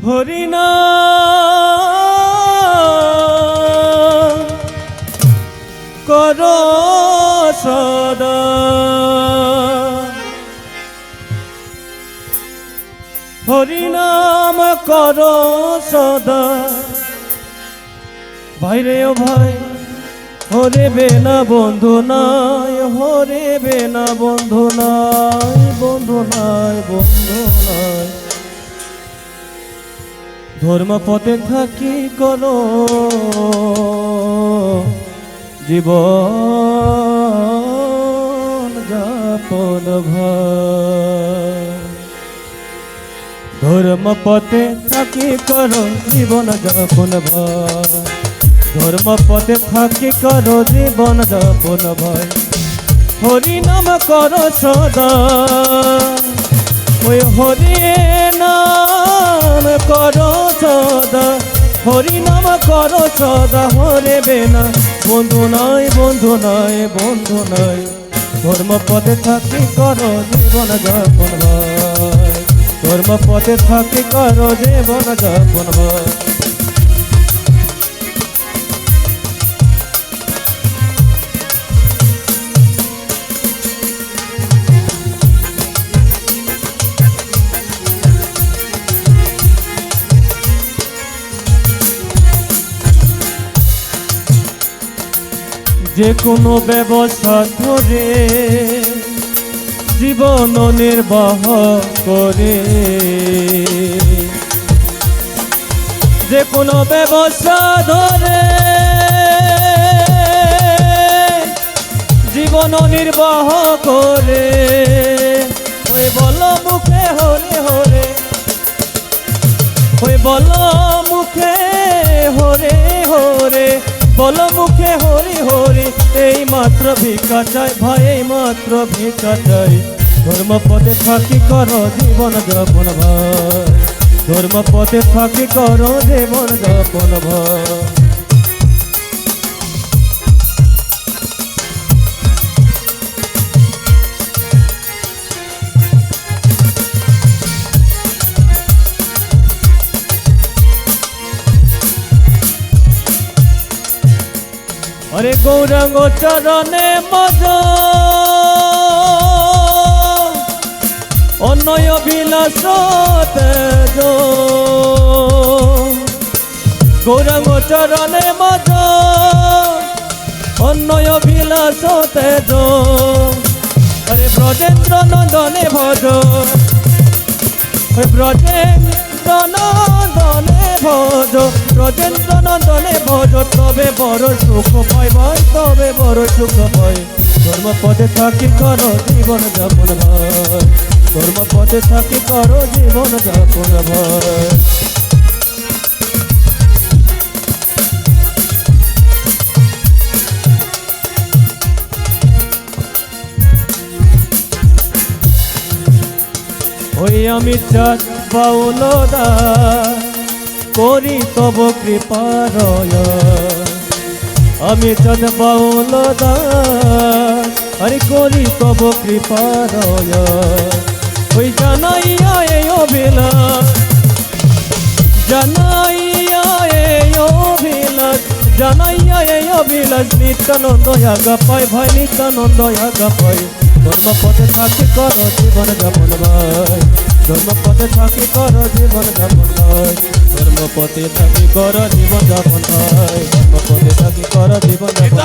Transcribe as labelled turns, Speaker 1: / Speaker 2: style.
Speaker 1: হরিনাম কর সদা হরিনাম কর সদা ভাইরে ও ভাই হরিবে না বন্ধু নাই হরিবে না বন্ধু নাই বন্ধু নাই বন্ধু নাই ধর্ম পথে থাকি করো জীবন যাপন ভাই ধর্ম পথে থাকি করো জীবন যাপন ভাই ধর্ম পথে থাকি করো জীবন যাপন ভাই হরি নাম করো সদা ওই হরি নাম করো সদা হরি নাম করো সদা হরিবে না বন্ধু নাই বন্ধু নাই বন্ধু নাই ধর্ম পথে থাকি করো জীবন যাপন ভাই ধর্ম পথে থাকি করো জীবন যাপন ভাই যে কোনো ব্যবস্থা ধরে জীবন নির্বাহ করে যে কোনো ব্যবস্থা ধরে জীবন নির্বাহ করে ওই বল মুখে হরে হরে ওই বল মুখে হরে হরে বল মুখে হরি হরি এই মাত্র ভিক্ষা চাই ভাই এই মাত্র ভিক্ষা চাই ধর্ম পথে থাকি করো জীবন যাপন ভাই ধর্ম পথে থাকি করো জীবন যাপন ভাই अरे गौरांग चरणे मज अन्नय বিলাস তেজ गौरांग चरणे मज अन्नय বিলাস তেজ अरे ब्रजेन्द्र नंदने भज ब्रजेन्द्र नंदने भज ब्रजेन्द्र नंदने भज तबे बड़ सुख पाई भाई तबे बड़ सुख पाई धर्म पदे थाकी करो जीवन যাপন भाई धर्म पदे थाकी करो जीवन যাপন भाई ওই আমি চাঁদ বাউলদা করি তব কৃপারয় আমি চাঁদ বাউলদা আরে করি তব কৃপারয় ওই জানাইয়া এই অভিলাষ জানাইয়া এই অভিলাষ জানাইয়া এই অভিলাষ নিত্যানন্দ আগা পাই ভাই নিত্যানন্দ আগা পাই ধর্ম পথে থাকি করো জীবন যাপন ভাই ধর্ম পথে থাকি করো জীবন যাপন ভাই ধর্ম পথে থাকি করো জীবন যাপন ভাই ধর্ম পথে থাকি করো জীবন যাপন